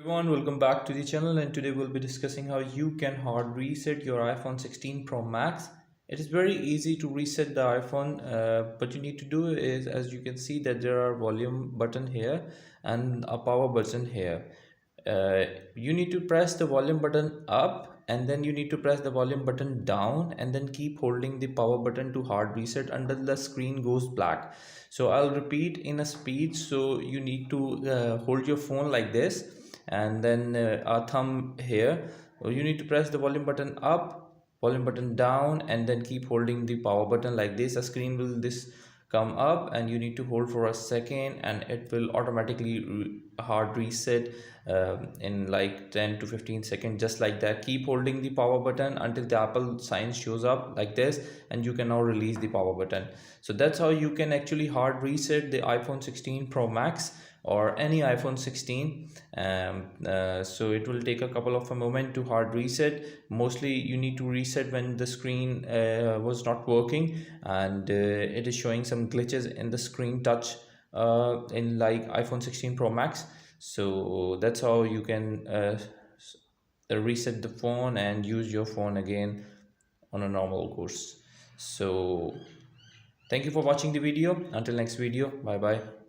Everyone, welcome back to the channel, and today we'll be discussing how you can hard reset your iPhone 16 Pro Max. It is very easy to reset the iPhone. What you need to do is, as you can see, that there are volume button here and a power button here. You need to press the volume button up, and then you need to press the volume button down, and then keep holding the power button to hard reset until the screen goes black. So I'll repeat in a speed. So you need to hold your phone like this, and then a thumb here. You need to press the volume button up, volume button down, and then keep holding the power button like this. A screen will this come up, and you need to hold for a second, and it will automatically hard reset in like 10 to 15 seconds, just like that. Keep holding the power button until the Apple sign shows up like this, and you can now release the power button. So that's how you can actually hard reset the iPhone 16 Pro Max or any iPhone 16. So it will take a couple of a moment to hard reset. Mostly you need to reset when the screen was not working, and it is showing some glitches in the screen touch in like iPhone 16 Pro Max. So that's how you can reset the phone and use your phone again on a normal course. So thank you for watching the video. Until next video, bye bye.